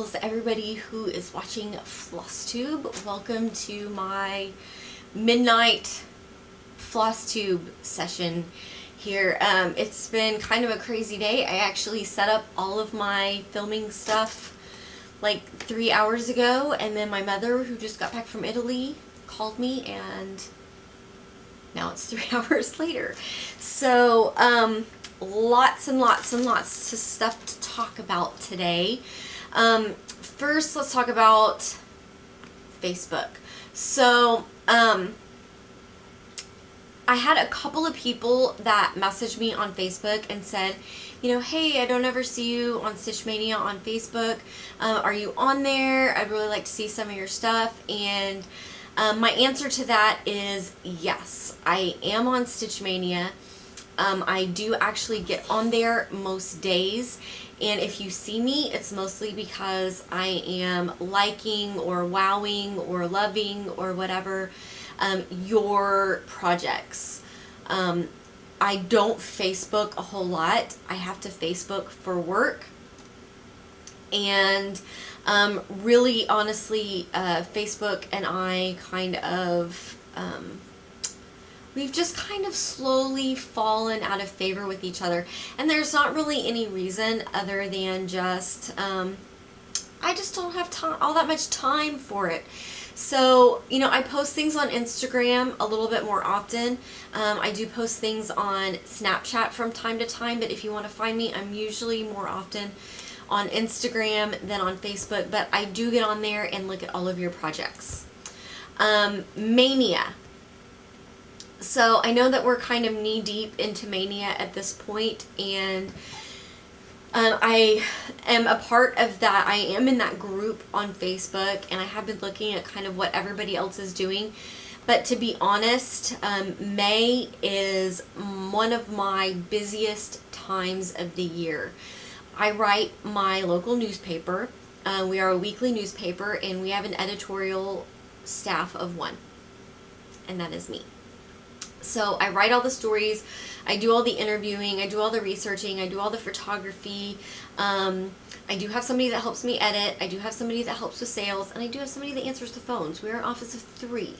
girls, everybody who is watching Flosstube. Welcome to my midnight Flosstube session here. It's been kind of a crazy day. I actually set up all of my filming stuff like 3 hours ago, and then my mother, who just got back from Italy, called me, and now it's 3 hours later. So lots and lots and lots of stuff to talk about today. First, let's talk about Facebook. So I had a couple of people that messaged me on Facebook and said, you know, hey, I don't ever see you on Stitch Mania on Facebook. Are you on there? I'd really like to see some of your stuff. And my answer to that is yes, I am on Stitch Mania. I do actually get on there most days, and if you see me, it's mostly because I am liking or wowing or loving or whatever your projects. I don't Facebook a whole lot. I have to Facebook for work, and really honestly, Facebook and I kind of we've just kind of slowly fallen out of favor with each other. And there's not really any reason other than just, I just don't have all that much time for it. So, you know, I post things on Instagram a little bit more often. I do post things on Snapchat from time to time, but if you want to find me, I'm usually more often on Instagram than on Facebook, but I do get on there and look at all of your projects. Maynia. So I know that we're kind of knee deep into Maynia at this point, and I am a part of that. I am in that group on Facebook, and I have been looking at kind of what everybody else is doing. But to be honest, May is one of my busiest times of the year. I write my local newspaper. We are a weekly newspaper, and we have an editorial staff of one, and that is me. So I write all the stories, I do all the interviewing, I do all the researching, I do all the photography. I do have somebody that helps me edit, I do have somebody that helps with sales, and I do have somebody that answers the phones. We're an office of 3.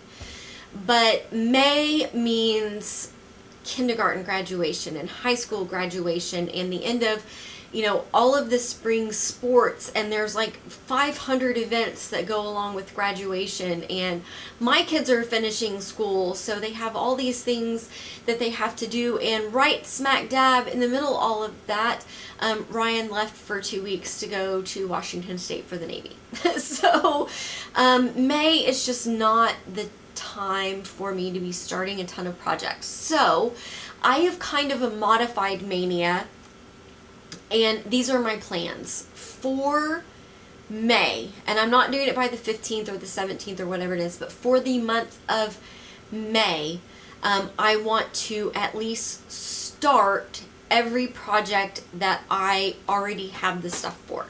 But May means kindergarten graduation and high school graduation and the end of, you know, all of the spring sports, and there's like 500 events that go along with graduation, and my kids are finishing school, so they have all these things that they have to do, and right smack dab in the middle of all of that, Ryan left for 2 weeks to go to Washington State for the Navy. So May is just not the time for me to be starting a ton of projects. So I have kind of a modified Maynia, and these are my plans for May. And I'm not doing it by the 15th or the 17th or whatever it is, but for the month of May, I want to at least start every project that I already have the stuff for.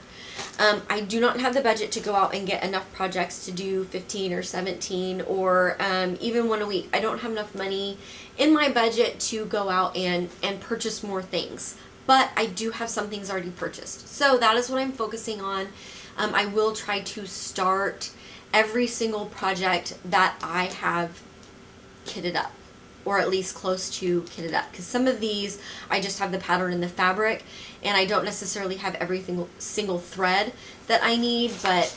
I do not have the budget to go out and get enough projects to do 15 or 17 or even one a week. I don't have enough money in my budget to go out and purchase more things. But I do have some things already purchased. So that is what I'm focusing on. I will try to start every single project that I have kitted up, or at least close to kitted up. Because some of these, I just have the pattern and the fabric, and I don't necessarily have every single thread that I need, but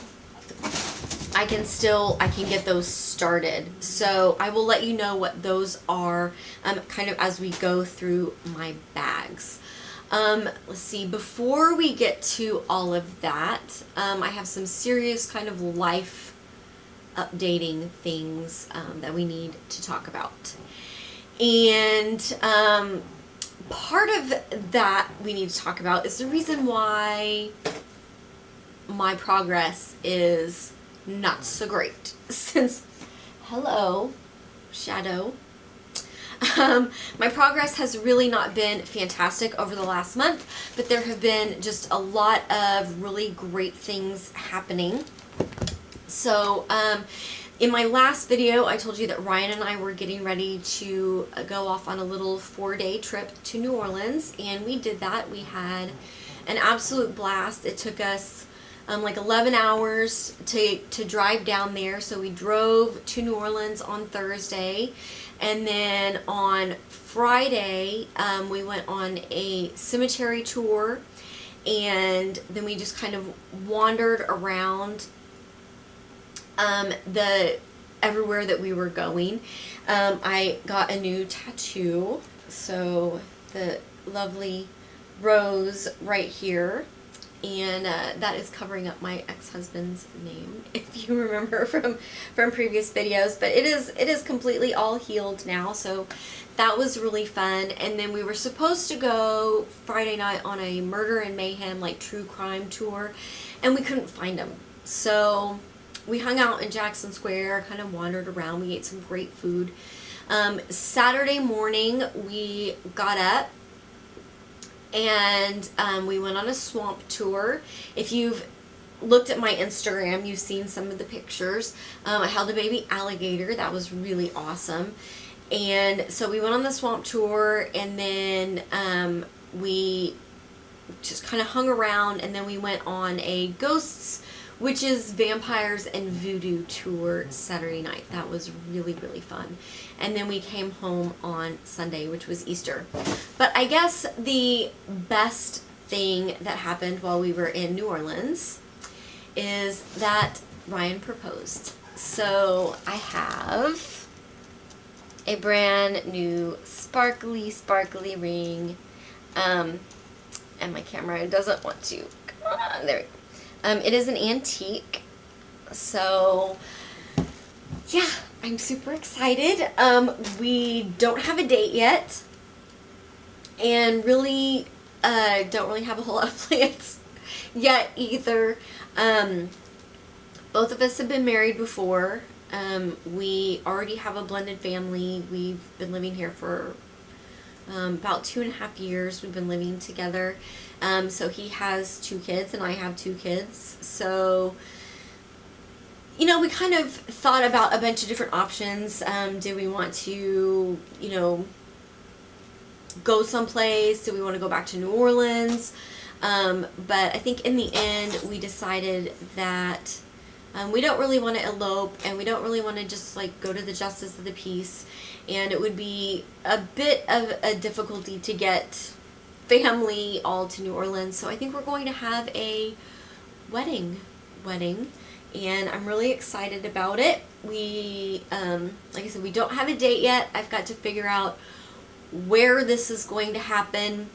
I can get those started. So I will let you know what those are kind of as we go through my bags. Let's see, before we get to all of that, I have some serious kind of life updating things that we need to talk about. And part of that we need to talk about is the reason why my progress is not so great. Since, hello, Shadow. My progress has really not been fantastic over the last month, but there have been just a lot of really great things happening. So In my last video, I told you that Ryan and I were getting ready to go off on a little 4-day trip to New Orleans, and we did that. We had an absolute blast. It took us like 11 hours to drive down there. So we drove to New Orleans on Thursday, and then on Friday we went on a cemetery tour, and then we just kind of wandered around everywhere that we were going. I got a new tattoo, so the lovely rose right here, and that is covering up my ex-husband's name, if you remember from previous videos. But it is completely all healed now, so that was really fun. And then we were supposed to go Friday night on a murder and mayhem, like true crime tour, and we couldn't find them. So we hung out in Jackson Square, kind of wandered around. We ate some great food. Saturday morning we got up and we went on a swamp tour. If you've looked at my Instagram, you've seen some of the pictures. I held a baby alligator. That was really awesome. And so we went on the swamp tour, and then we just kind of hung around, and then we went on a ghosts, which is vampires and voodoo tour Saturday night. That was really, really fun. And then we came home on Sunday, which was Easter. But I guess the best thing that happened while we were in New Orleans is that Ryan proposed. So I have a brand new sparkly ring. And my camera doesn't want to. Come on, there we go. It is an antique, so yeah, I'm super excited. We don't have a date yet, and really don't really have a whole lot of plans yet either. Both of us have been married before. We already have a blended family. We've been living here for about 2.5 years. We've been living together. So he has 2 kids and I have 2 kids. So, you know, we kind of thought about a bunch of different options. Did we want to, you know, go someplace? Do we want to go back to New Orleans? But I think in the end we decided that we don't really want to elope, and we don't really want to just like go to the justice of the peace, and it would be a bit of a difficulty to get family all to New Orleans. So I think we're going to have a wedding, and I'm really excited about it. We like I said, we don't have a date yet. I've got to figure out where this is going to happen.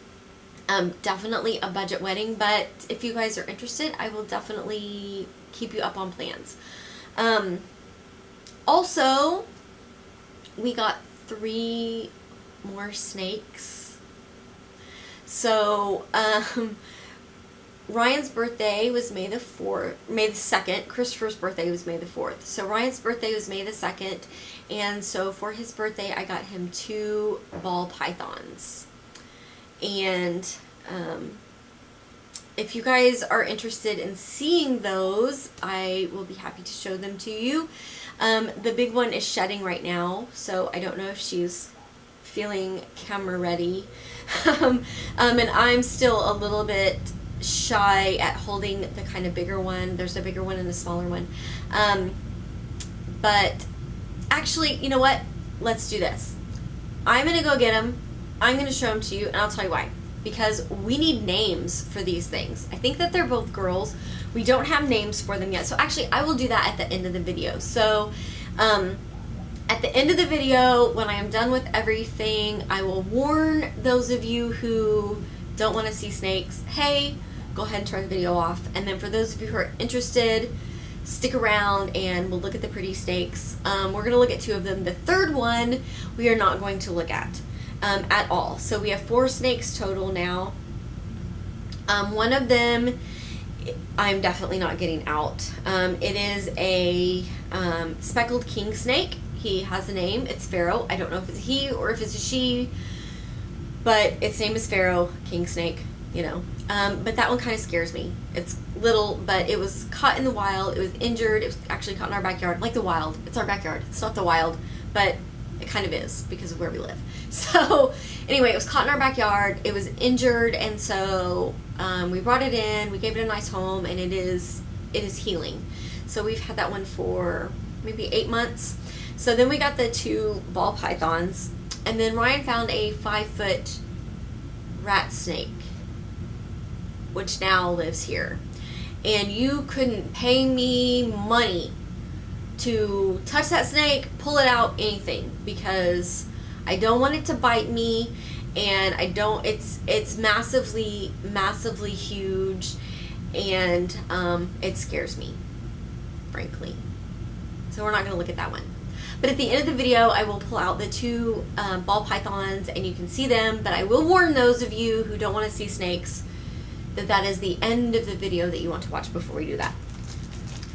Definitely a budget wedding, but if you guys are interested, I will definitely keep you up on plans. Also, we got 3 more snakes. So, Ryan's birthday was May the 2nd. Christopher's birthday was May the 4th. So Ryan's birthday was May the 2nd, and so for his birthday I got him 2 ball pythons. And if you guys are interested in seeing those, I will be happy to show them to you. The big one is shedding right now, so I don't know if she's feeling camera ready. And I'm still a little bit shy at holding the kind of bigger one. There's a bigger one and a smaller one. But actually, you know what? Let's do this. I'm going to go get them. I'm going to show them to you, and I'll tell you why. Because we need names for these things. I think that they're both girls. We don't have names for them yet. So actually, I will do that at the end of the video. So at the end of the video, when I am done with everything, I will warn those of you who don't want to see snakes, hey, go ahead and turn the video off. And then for those of you who are interested, stick around and we'll look at the pretty snakes. We're going to look at 2 of them. The third one we are not going to look at all. So we have 4 snakes total now. One of them I'm definitely not getting out. It is a speckled king snake. He has a name. It's Pharaoh. I don't know if it's a he or if it's a she, but its name is Pharaoh, king snake, you know. But that one kind of scares me. It's little, but it was caught in the wild. It was injured. It was actually caught in our backyard, like the wild. It's our backyard. It's not the wild, but It kind of is because of where we live. So anyway, it was caught in our backyard. It was injured, and so we brought it in. We gave it a nice home, and it is healing. So we've had that one for maybe 8 months. So then we got the 2 ball pythons, and then Ryan found a 5-foot rat snake, which now lives here. And you couldn't pay me money to touch that snake, pull it out, anything, because I don't want it to bite me, and I don't, it's massively huge, and it scares me, frankly. So we're not going to look at that one. But at the end of the video, I will pull out the 2 ball pythons, and you can see them, but I will warn those of you who don't want to see snakes that is the end of the video that you want to watch before we do that.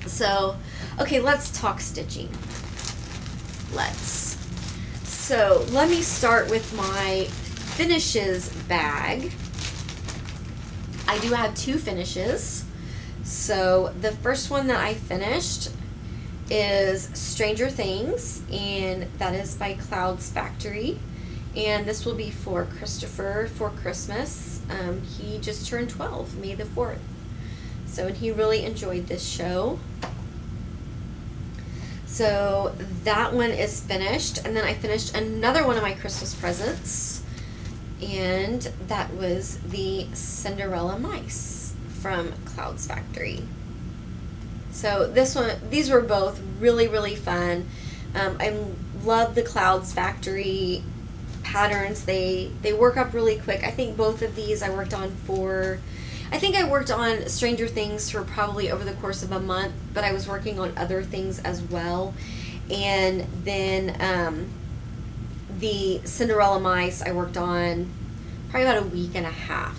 So, okay, let's talk stitching. So let me start with my finishes bag. I do have 2 finishes. So the first one that I finished is Stranger Things, and that is by Clouds Factory. And this will be for Christopher for Christmas. He just turned 12, May the 4th. So, and he really enjoyed this show. So that one is finished. And then I finished another one of my Christmas presents, and that was the Cinderella mice from Clouds Factory. So these were both really fun. I love the Clouds Factory patterns. They work up really quick. I think both of these I worked on Stranger Things for probably over the course of a month, but I was working on other things as well. And then the Cinderella mice I worked on probably about a week and a half.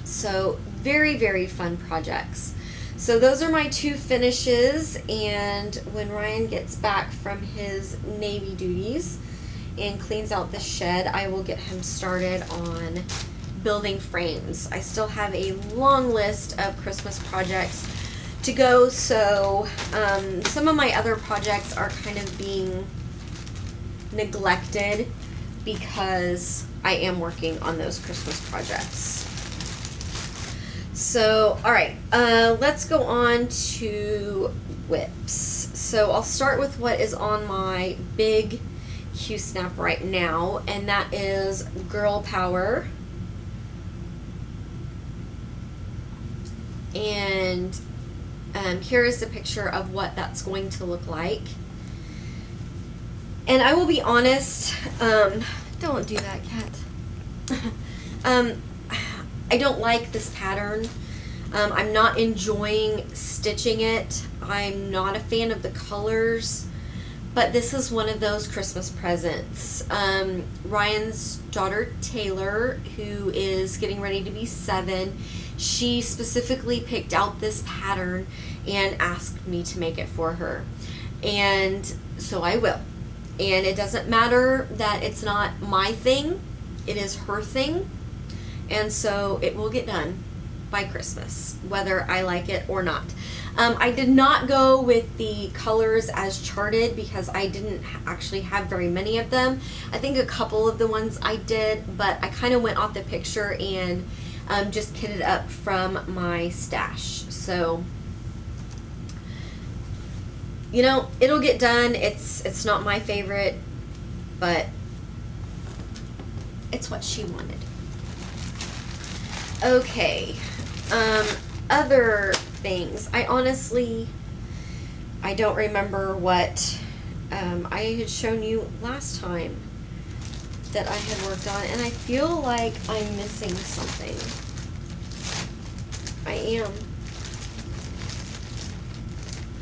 So very fun projects. So those are my 2 finishes, and when Ryan gets back from his Navy duties and cleans out the shed, I will get him started on building frames. I still have a long list of Christmas projects to go, so some of my other projects are kind of being neglected because I am working on those Christmas projects. So, alright, let's go on to whips. So I'll start with what is on my big Q-snap right now, and that is Girl Power. And here is the picture of what that's going to look like. And I will be honest, don't do that, cat. I don't like this pattern. I'm not enjoying stitching it. I'm not a fan of the colors, but this is one of those Christmas presents. Ryan's daughter Taylor, who is getting ready to be 7, she specifically picked out this pattern and asked me to make it for her. And so I will. And it doesn't matter that it's not my thing, it is her thing. And so it will get done by Christmas, whether I like it or not. I did not go with the colors as charted because I didn't actually have very many of them. I think a couple of the ones I did, but I kind of went off the picture and just kitted up from my stash. So, you know, it'll get done. It's not my favorite, but it's what she wanted. Okay, other things. I don't remember what I had shown you last time that I had worked on, and I feel like I'm missing something.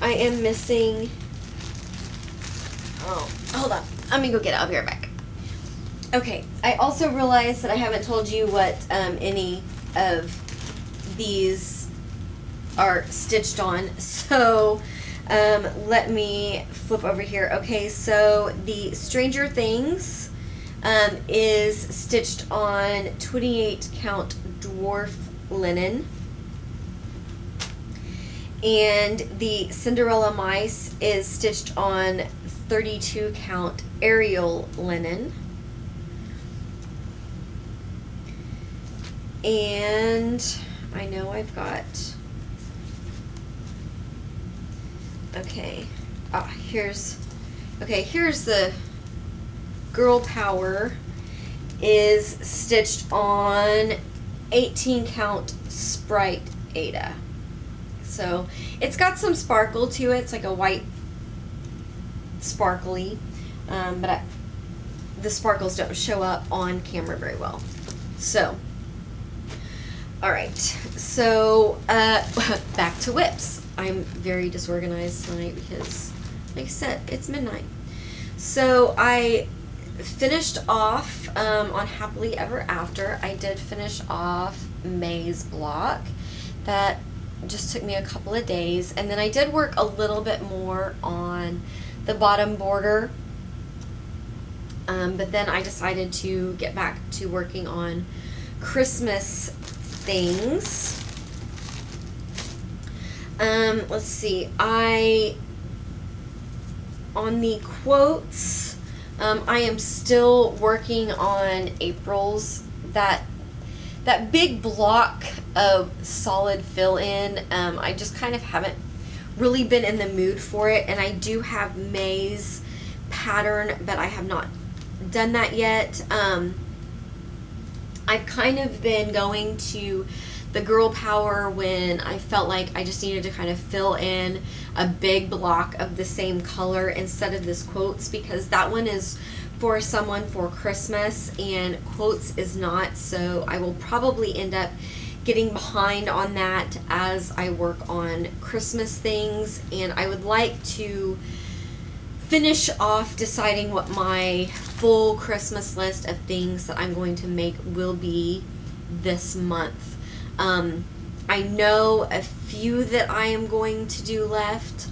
I am missing, oh, hold on. Let me go get it. I'll be right back. Okay, I also realized that I haven't told you what any of these are stitched on, so let me flip over here. Okay, so the Stranger Things is stitched on 28 count dwarf linen, And the Cinderella mice is stitched on 32 count Ariel linen. And I know I've got, here's the Girl Power is stitched on 18 count Sprite Ada. So it's got some sparkle to it. It's like a white sparkly, but the sparkles don't show up on camera very well. So, all right. So back to whips. I'm very disorganized tonight because, like I said, it's midnight. So I finished off on Happily Ever After. I did finish off May's block. That just took me a couple of days, and then I did work a little bit more on the bottom border, but then I decided to get back to working on Christmas things. Let's see, on the quotes, I am still working on April's, that big block of solid fill-in. I just kind of haven't really been in the mood for it, and I do have May's pattern, but I have not done that yet. I've kind of been going to the Girl Power when I felt like I just needed to kind of fill in a big block of the same color instead of this quotes, because that one is for someone for Christmas and quotes is not. So I will probably end up getting behind on that as I work on Christmas things, and I would like to finish off deciding what my full Christmas list of things that I'm going to make will be this month. I know a few that I am going to do left,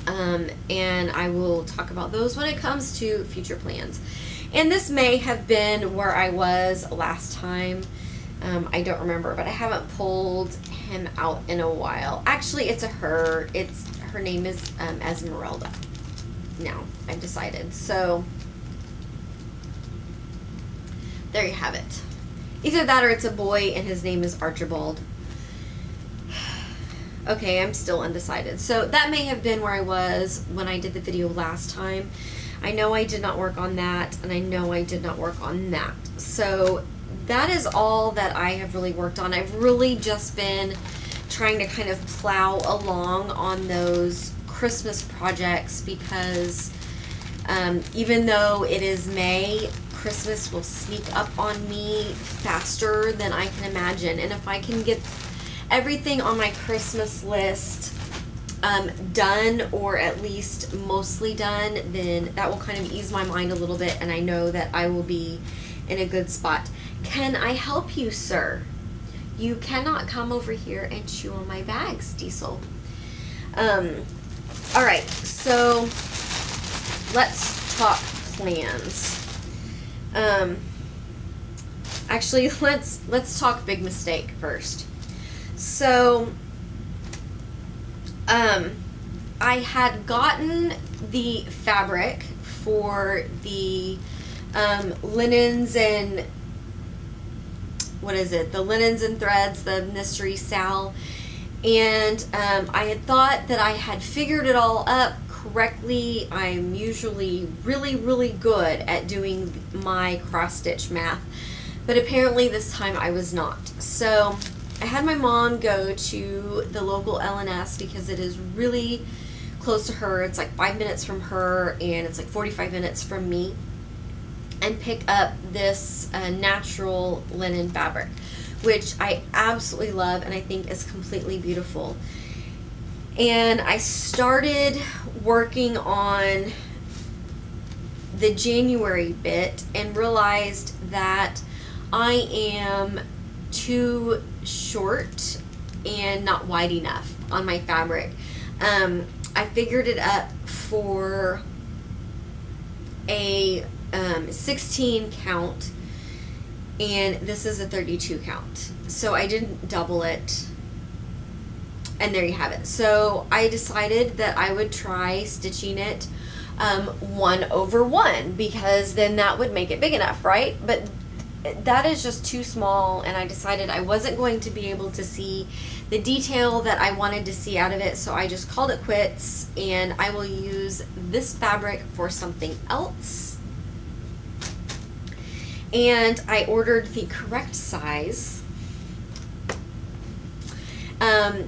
and I will talk about those when it comes to future plans. And this may have been where I was last time. I don't remember, but I haven't pulled him out in a while. Actually, it's a her. Her name is Esmeralda. Now I've decided. So there you have it. Either that or it's a boy and his name is Archibald. Okay, I'm still undecided. So that may have been where I was when I did the video last time. I know I did not work on that, and I know I did not work on that. So that is all that I have really worked on. I've really just been trying to kind of plow along on those Christmas projects because even though it is May, Christmas will sneak up on me faster than I can imagine. And if I can get everything on my Christmas list done, or at least mostly done, then that will kind of ease my mind a little bit, and I know that I will be in a good spot. Can I help you, sir? You cannot come over here and chew on my bags, Diesel. All right, so let's talk plans. Actually, let's talk big mistake first. So, I had gotten the fabric for the linens and the linens and threads, the mystery Sal, and I had thought that I had figured it all up correctly. I'm usually really, really good at doing my cross stitch math, but apparently this time I was not. So I had my mom go to the local L&S because it is really close to her. It's like 5 minutes from her, and it's like 45 minutes from me, and pick up this natural linen fabric, which I absolutely love and I think is completely beautiful. And I started working on the January bit and realized that I am too short and not wide enough on my fabric. I figured it up for a 16 count, and this is a 32 count, so I didn't double it. And there you have it. So I decided that I would try stitching it 1/1 because then that would make it big enough, right? But that is just too small, and I decided I wasn't going to be able to see the detail that I wanted to see out of it, so I just called it quits, and I will use this fabric for something else. And I ordered the correct size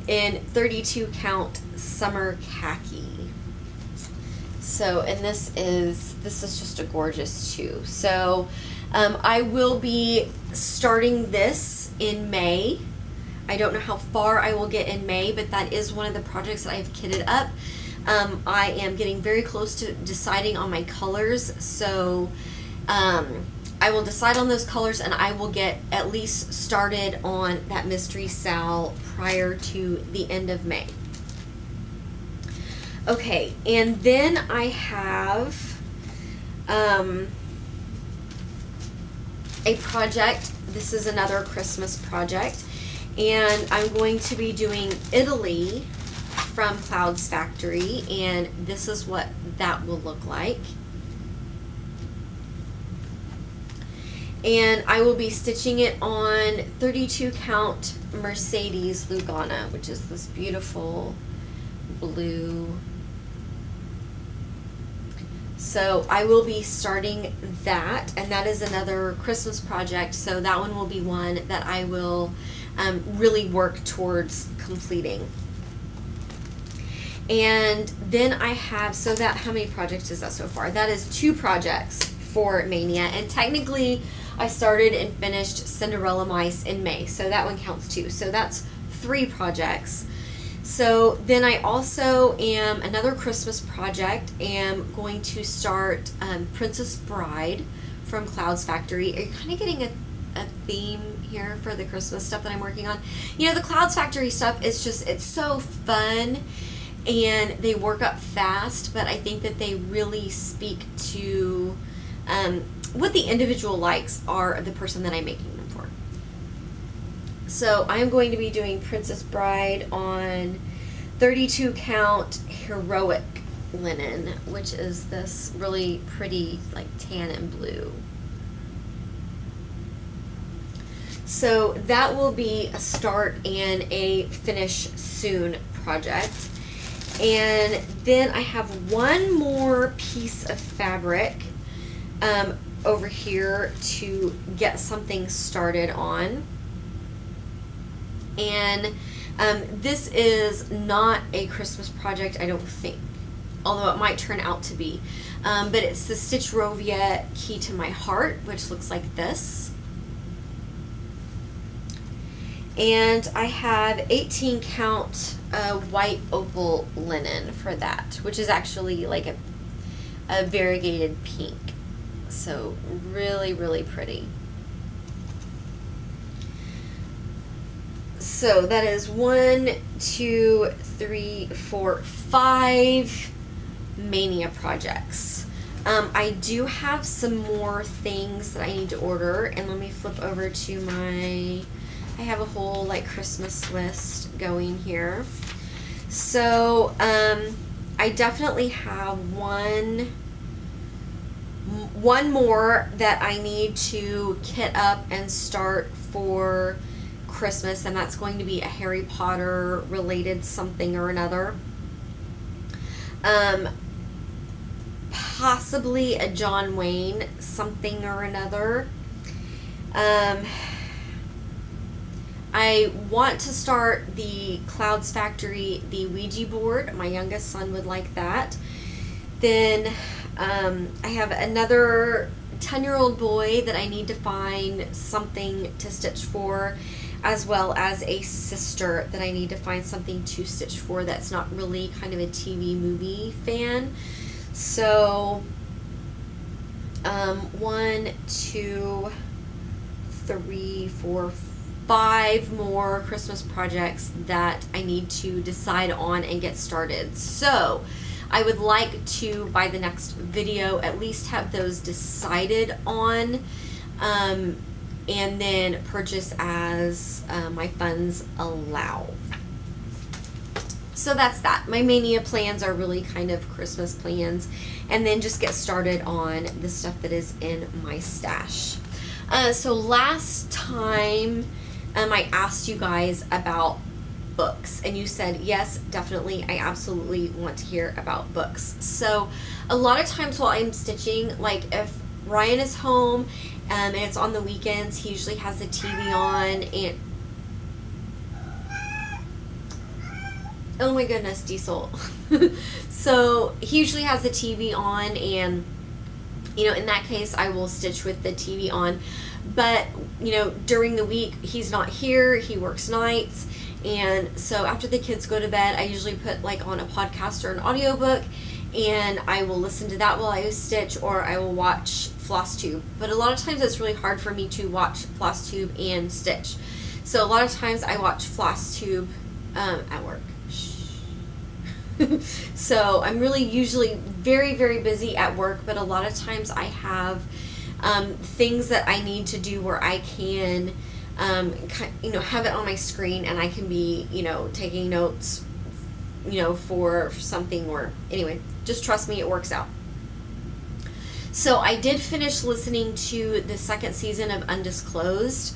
in 32 count summer khaki. So, and this is just a gorgeous too. So I will be starting this in May. I don't know how far I will get in May, but that is one of the projects that I've kitted up. I am getting very close to deciding on my colors, so I will decide on those colors, and I will get at least started on that Mystery Sal prior to the end of May. Okay, and then I have a project. This is another Christmas project, and I'm going to be doing Italy from Clouds Factory, and this is what that will look like. And I will be stitching it on 32 count Mercedes Lugana, which is this beautiful blue. So I will be starting that, and that is another Christmas project, so that one will be one that I will really work towards completing. And then I have, so that, how many projects is that so far? That is 2 projects for Maynia, and technically I started and finished Cinderella Mice in May, so that one counts too. So that's 3 projects. So then I also am, another Christmas project, am going to start Princess Bride from Clouds Factory. Are you kind of getting a theme here for the Christmas stuff that I'm working on? You know, the Clouds Factory stuff is just, it's so fun, and they work up fast, but I think that they really speak to what the individual likes are of the person that I'm making them for. So I'm going to be doing Princess Bride on 32 count heroic linen, which is this really pretty like tan and blue. So that will be a start and a finish soon project. And then I have one more piece of fabric over here to get something started on. And this is not a Christmas project, I don't think, although it might turn out to be. But it's the Stitch Rovia Key to My Heart, which looks like this. And I have 18 count white opal linen for that, which is actually like a variegated pink. So really, really pretty. So that is 1, 2, 3, 4, 5 Maynia projects. I do have some more things that I need to order, and let me flip over to my, I have a whole like Christmas list going here. So I definitely have one more that I need to kit up and start for Christmas, and that's going to be a Harry Potter related something or another. Possibly a John Wayne something or another. I want to start the Clouds Factory, the Ouija board. My youngest son would like that. Then I have another 10-year-old boy that I need to find something to stitch for, as well as a sister that I need to find something to stitch for that's not really kind of a TV movie fan. So 1, 2, 3, 4, 5 more Christmas projects that I need to decide on and get started. So I would like to, by the next video, at least have those decided on, and then purchase as my funds allow. So that's that. My Maynia plans are really kind of Christmas plans, and then just get started on the stuff that is in my stash. So last time I asked you guys about books, and you said yes, definitely, I absolutely want to hear about books. So a lot of times while I'm stitching, like if Ryan is home and it's on the weekends, he usually has the TV on, and oh my goodness, Diesel. So he usually has the TV on, and you know, in that case I will stitch with the TV on. But you know, during the week he's not here, he works nights, and so after the kids go to bed, I usually put like on a podcast or an audiobook, and I will listen to that while I stitch, or I will watch Flosstube. But a lot of times it's really hard for me to watch Flosstube and stitch. So a lot of times I watch Flosstube at work. So I'm really usually very, very busy at work, but a lot of times I have things that I need to do where I can you know, have it on my screen, and I can be, you know, taking notes, you know, for something, or anyway, just trust me, it works out. So I did finish listening to the second season of Undisclosed.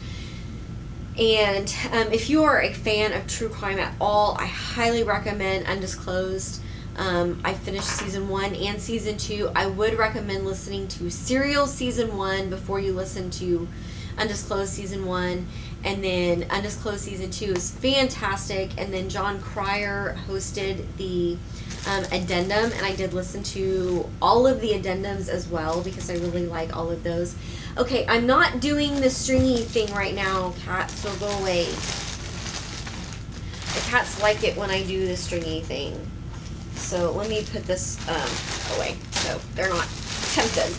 And if you are a fan of true crime at all, I highly recommend Undisclosed. I finished season 1 and season 2. I would recommend listening to Serial season 1 before you listen to Undisclosed season 1. And then Undisclosed season 2 is fantastic. And then John Cryer hosted the addendum, and I did listen to all of the addendums as well because I really like all of those. Okay, I'm not doing the stringy thing right now, cat, so go away. The cats like it when I do the stringy thing. So let me put this away so they're not tempted.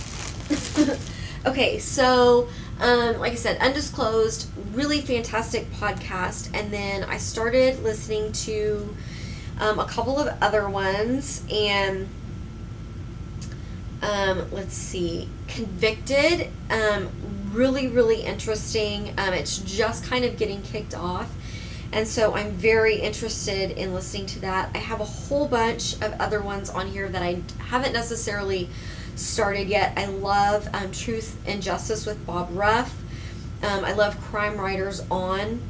Okay, so like I said, Undisclosed, really fantastic podcast. And then I started listening to a couple of other ones, and let's see, Convicted, really, really interesting. It's just kind of getting kicked off, and so I'm very interested in listening to that. I have a whole bunch of other ones on here that I haven't necessarily started yet. I love Truth and Justice with Bob Ruff. I love Crime Writers On.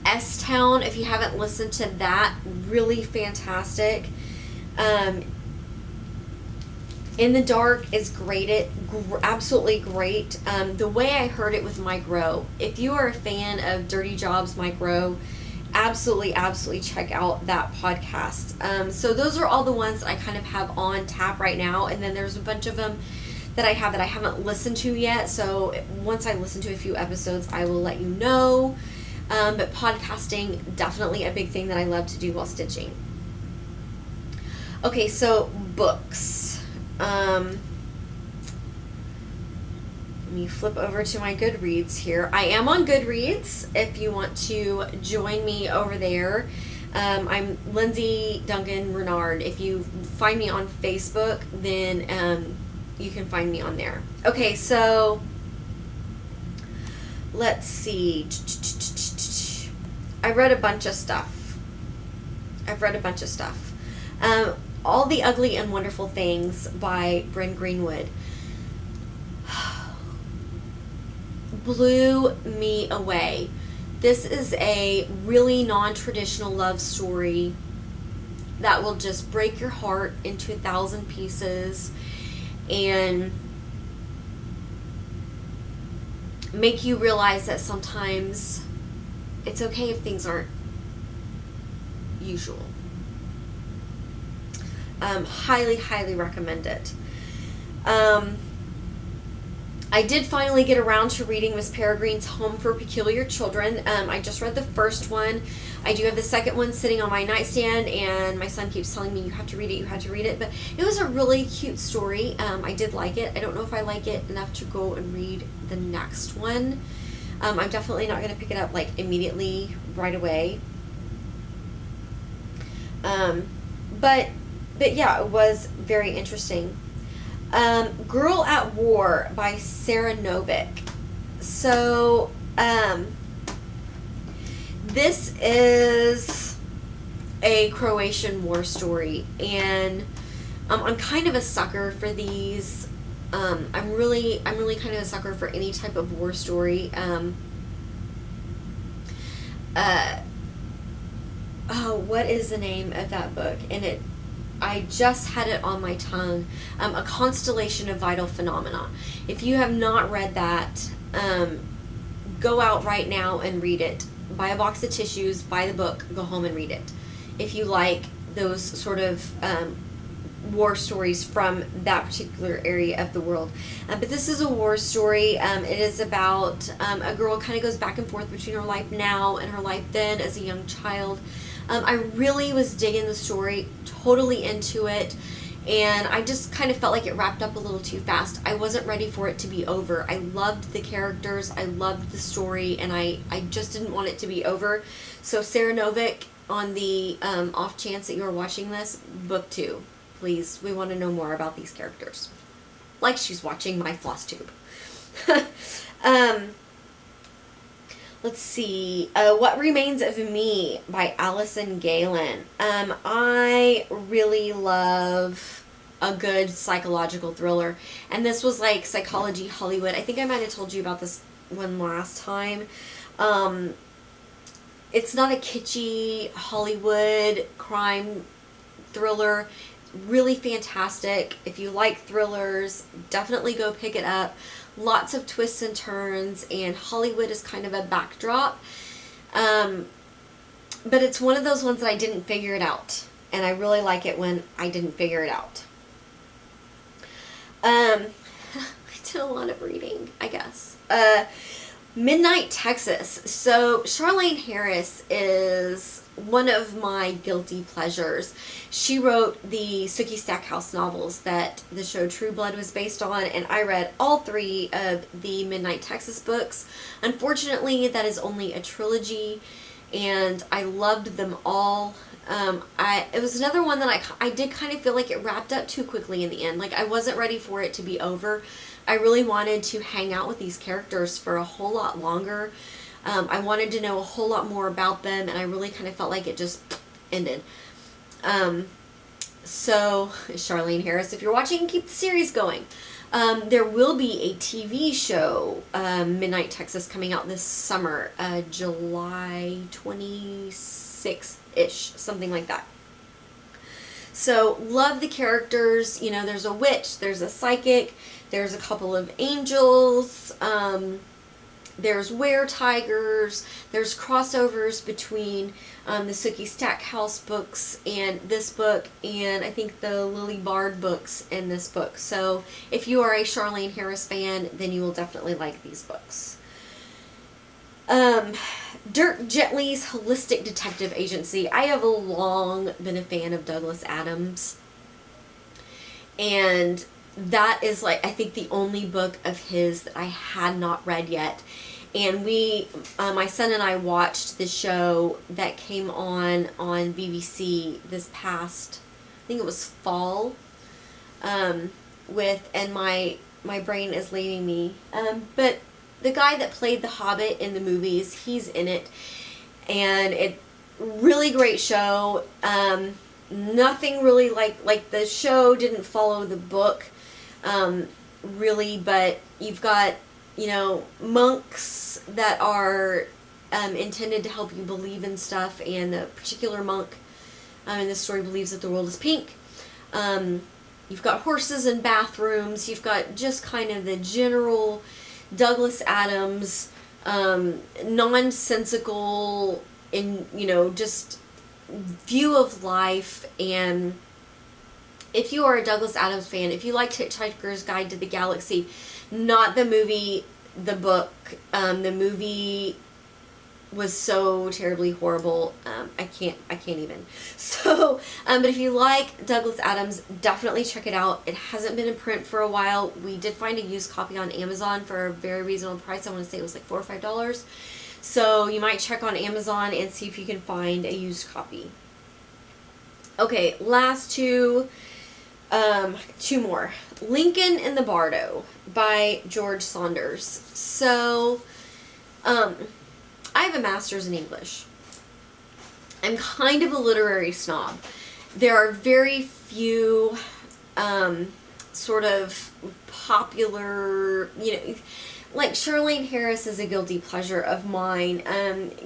S-Town, if you haven't listened to that, really fantastic. In the Dark is great. Absolutely great. The Way I Heard It with Mike Rowe. If you are a fan of Dirty Jobs, Mike Rowe, absolutely check out that podcast. So those are all the ones that I kind of have on tap right now, and then there's a bunch of them that I have that I haven't listened to yet. So once I listen to a few episodes, I will let you know. But podcasting, definitely a big thing that I love to do while stitching. Okay, so books. Let me flip over to my Goodreads here. I am on Goodreads if you want to join me over there. I'm Lindsey Renuard. If you find me on Facebook, then you can find me on there. Okay, so let's see. I read a bunch of stuff. All the Ugly and Wonderful Things by Bryn Greenwood blew me away. This is a really non-traditional love story that will just break your heart into 1,000 pieces and make you realize that sometimes it's okay if things aren't usual. Highly recommend it. I did finally get around to reading Miss Peregrine's Home for Peculiar Children. I just read the first one. I do have the second one sitting on my nightstand, and my son keeps telling me, you have to read it. But it was a really cute story. I did like it. I don't know if I like it enough to go and read the next one. I'm definitely not going to pick it up like immediately right away. But yeah, it was very interesting. Girl at War by Sarah Novick. So, this is a Croatian war story, and I'm kind of a sucker for these. I'm really kind of a sucker for any type of war story. What is the name of that book? And I just had it on my tongue. A Constellation of Vital Phenomena. If you have not read that, go out right now and read it. Buy a box of tissues, buy the book, go home and read it. If you like those sort of war stories from that particular area of the world. But this is a war story. It is about a girl kind of goes back and forth between her life now and her life then as a young child. I really was digging the story, totally into it, and I just kind of felt like it wrapped up a little too fast. I wasn't ready for it to be over. I loved the characters, I loved the story, and I just didn't want it to be over. So Sarah Novick, on the off chance that you're watching this, book 2. Please, we want to know more about these characters. Like she's watching my Flosstube. Let's see. What Remains of Me by Allison Galen. I really love a good psychological thriller. And this was like Psychology Hollywood. I think I might have told you about this one last time. It's not a kitschy Hollywood crime thriller. Really fantastic. If you like thrillers, definitely go pick it up. Lots of twists and turns, and Hollywood is kind of a backdrop. But it's one of those ones that I didn't figure it out. And I really like it when I didn't figure it out. I did a lot of reading, I guess. Midnight Texas. So Charlaine Harris is one of my guilty pleasures. She wrote the Sookie Stackhouse novels that the show True Blood was based on, and I read all 3 of the Midnight Texas books. Unfortunately, that is only a trilogy, and I loved them all. It was another one that I did kind of feel like it wrapped up too quickly in the end. Like, I wasn't ready for it to be over. I really wanted to hang out with these characters for a whole lot longer. I wanted to know a whole lot more about them, and I really kind of felt like it just ended. So, Charlaine Harris, if you're watching, keep the series going. There will be a TV show, Midnight Texas, coming out this summer, July 26th-ish, something like that. So, love the characters. You know, there's a witch, there's a psychic, there's a couple of angels, there's were-tigers, there's crossovers between the Sookie Stackhouse books and this book, and I think the Lily Bard books in this book. So if you are a Charlaine Harris fan, then you will definitely like these books. Dirk Gently's Holistic Detective Agency. I have long been a fan of Douglas Adams, and that is, like, I think the only book of his that I had not read yet. And we, my son and I watched the show that came on BBC this past, I think it was fall, and my brain is leaving me. But the guy that played the Hobbit in the movies, he's in it, and it really great show. Nothing really like the show didn't follow the book, really, but you've got, you know, monks that are intended to help you believe in stuff, and the particular monk in this story believes that the world is pink. You've got horses and bathrooms. You've got just kind of the general Douglas Adams, nonsensical, just view of life. And if you are a Douglas Adams fan, if you liked Hitchhiker's Guide to the Galaxy, not the movie, the book, the movie was so terribly horrible. I can't even. So, but if you like Douglas Adams, definitely check it out. It hasn't been in print for a while. We did find a used copy on Amazon for a very reasonable price. I want to say it was like $4 or $5. So you might check on Amazon and see if you can find a used copy. Okay, last two more. Lincoln in the Bardo by George Saunders. So, I have a master's in English. I'm kind of a literary snob. There are very few sort of popular, you know, like Charlaine Harris is a guilty pleasure of mine.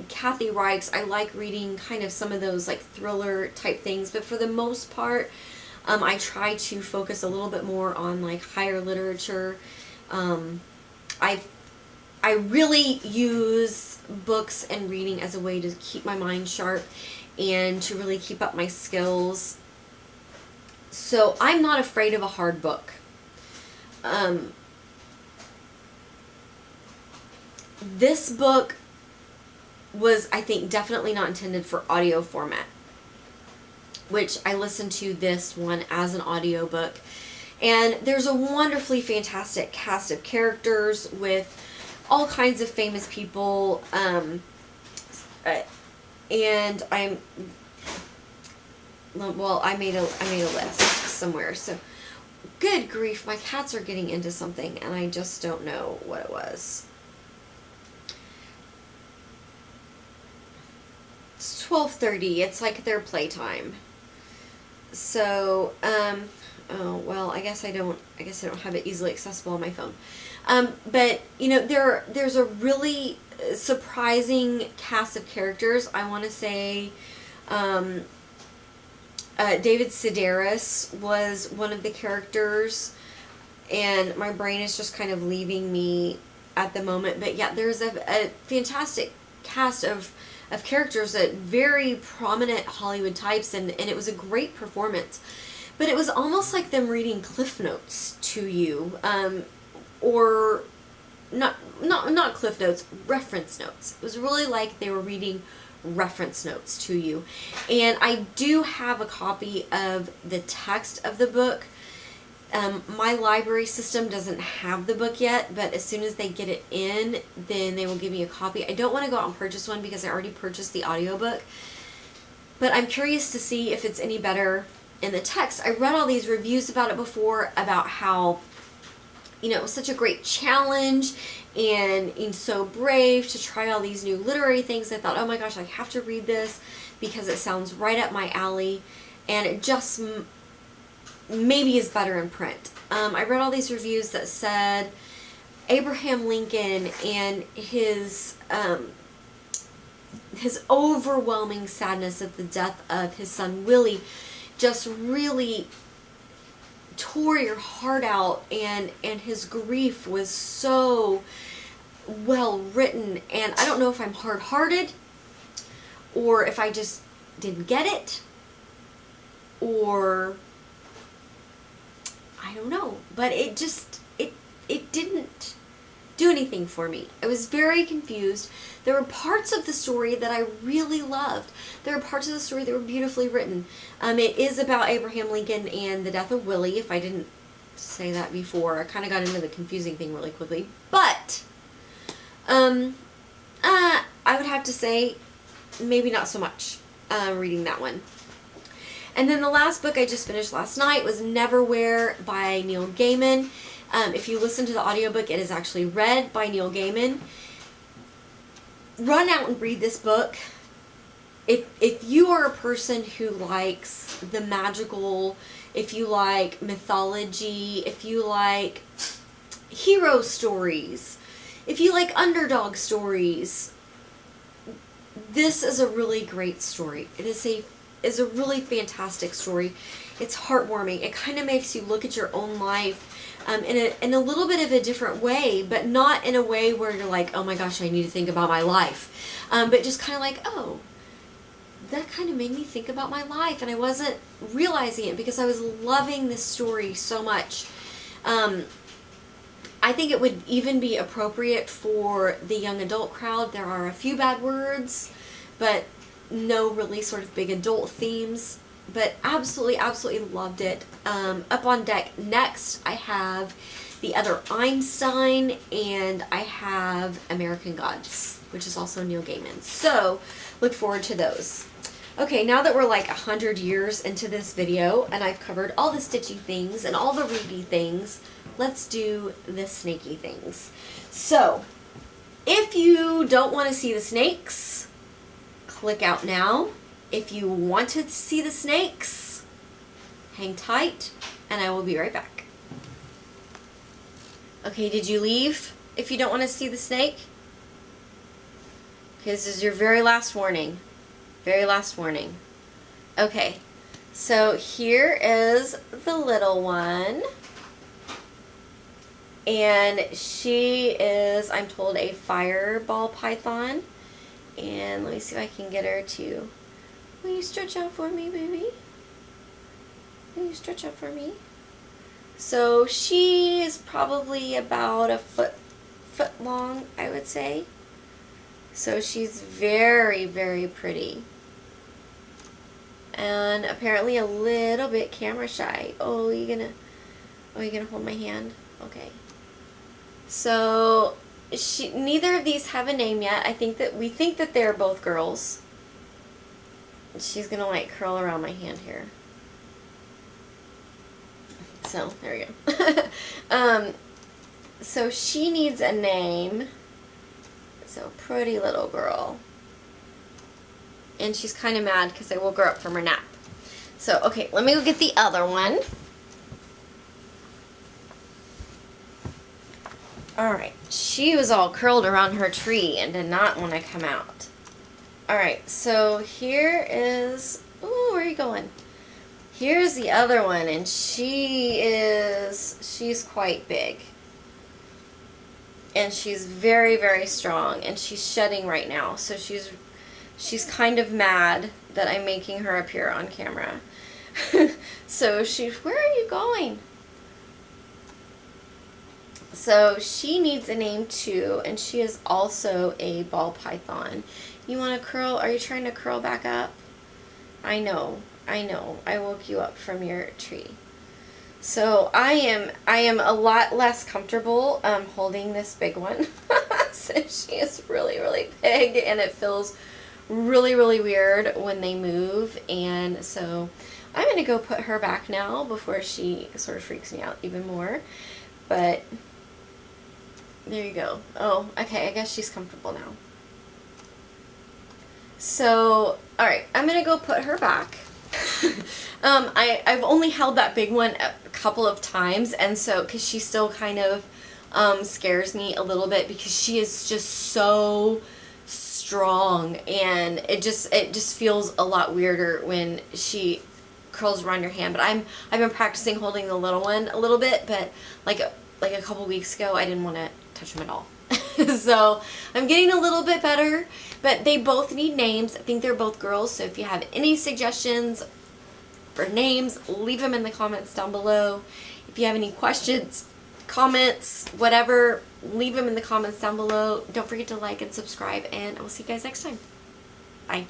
Kathy Reichs, I like reading kind of some of those like thriller type things, but for the most part, I try to focus a little bit more on like higher literature. I really use books and reading as a way to keep my mind sharp and to really keep up my skills. So I'm not afraid of a hard book. This book was, I think, definitely not intended for audio format, which I listened to this one as an audiobook. And there's a wonderfully fantastic cast of characters with all kinds of famous people. And I made a list somewhere. So, good grief, my cats are getting into something, and I just don't know what it was. It's 12:30. It's like their playtime. So, oh well, I guess I don't have it easily accessible on my phone. But you know, there's a really surprising cast of characters. I want to say, David Sedaris was one of the characters, and my brain is just kind of leaving me at the moment. But yeah, there's a fantastic cast of characters, that very prominent Hollywood types, and it was a great performance. But it was almost like them reading Cliff Notes to you, or not Cliff Notes, reference notes. It was really like they were reading reference notes to you. And I do have a copy of the text of the book. My library system doesn't have the book yet, but as soon as they get it in, then they will give me a copy. I don't want to go out and purchase one because I already purchased the audiobook, but I'm curious to see if it's any better in the text. I read all these reviews about it before, about how, you know, it was such a great challenge and so brave to try all these new literary things. I thought, oh my gosh, I have to read this because it sounds right up my alley, and it just maybe is better in print. I read all these reviews that said Abraham Lincoln and his overwhelming sadness at the death of his son Willie just really tore your heart out, and his grief was so well written. And I don't know if I'm hard-hearted, or if I just didn't get it, or I don't know, but it didn't do anything for me. I was very confused. There were parts of the story that I really loved. There were parts of the story that were beautifully written. It is about Abraham Lincoln and the death of Willie, if I didn't say that before. I kind of got into the confusing thing really quickly. But, I would have to say, maybe not so much, reading that one. And then the last book I just finished last night was Neverwhere by Neil Gaiman. If you listen to the audiobook, it is actually read by Neil Gaiman. Run out and read this book. If you are a person who likes the magical, if you like mythology, if you like hero stories, if you like underdog stories, this is a really great story. It is a really fantastic story. It's heartwarming. It kind of makes you look at your own life in a little bit of a different way, but not in a way where you're like, oh my gosh, I need to think about my life. But just kind of like, oh, that kind of made me think about my life, and I wasn't realizing it because I was loving this story so much. I think it would even be appropriate for the young adult crowd. There are a few bad words, but no really sort of big adult themes. But absolutely, absolutely loved it. Up on deck next, I have The Other Einstein, and I have American Gods, which is also Neil Gaiman. So, look forward to those. Okay, now that we're like 100 years into this video, and I've covered all the stitchy things and all the reedy things, let's do the snaky things. So, if you don't want to see the snakes, click out now. If you wanted to see the snakes, hang tight, and I will be right back. Okay, did you leave if you don't want to see the snake? Okay, this is your very last warning. Very last warning. Okay, so here is the little one. And she is, I'm told, a fireball python. And let me see if I can get her to... Will you stretch out for me, baby? Will you stretch out for me? So she is probably about a foot long, I would say. So she's very, very pretty. And apparently a little bit camera shy. Oh, you gonna hold my hand? Okay. So neither of these have a name yet. We think that they're both girls. She's gonna like curl around my hand here. So there we go. So she needs a name. So pretty little girl. And she's kind of mad because I woke her up from her nap. So okay, let me go get the other one. Alright, she was all curled around her tree and did not want to come out. Alright, so here is... Ooh, where are you going? Here's the other one, and she's quite big. And she's very, very strong, and she's shedding right now. So she's kind of mad that I'm making her appear on camera. So where are you going? So she needs a name too, and she is also a ball python. You want to curl? Are you trying to curl back up? I know. I woke you up from your tree. So I am a lot less comfortable holding this big one. So she is really, really big, and it feels really, really weird when they move. And so I'm going to go put her back now before she sort of freaks me out even more. But there you go. Oh, okay, I guess she's comfortable now. So, alright, I'm going to go put her back. I've only held that big one a couple of times, and so, because she still kind of scares me a little bit because she is just so strong, and it just feels a lot weirder when she curls around your hand. But I've been practicing holding the little one a little bit, but like a couple weeks ago I didn't want to touch him at all. So I'm getting a little bit better, but they both need names. I think they're both girls, so if you have any suggestions for names, leave them in the comments down below. If you have any questions, comments, whatever, leave them in the comments down below. Don't forget to like and subscribe, and I will see you guys next time. Bye.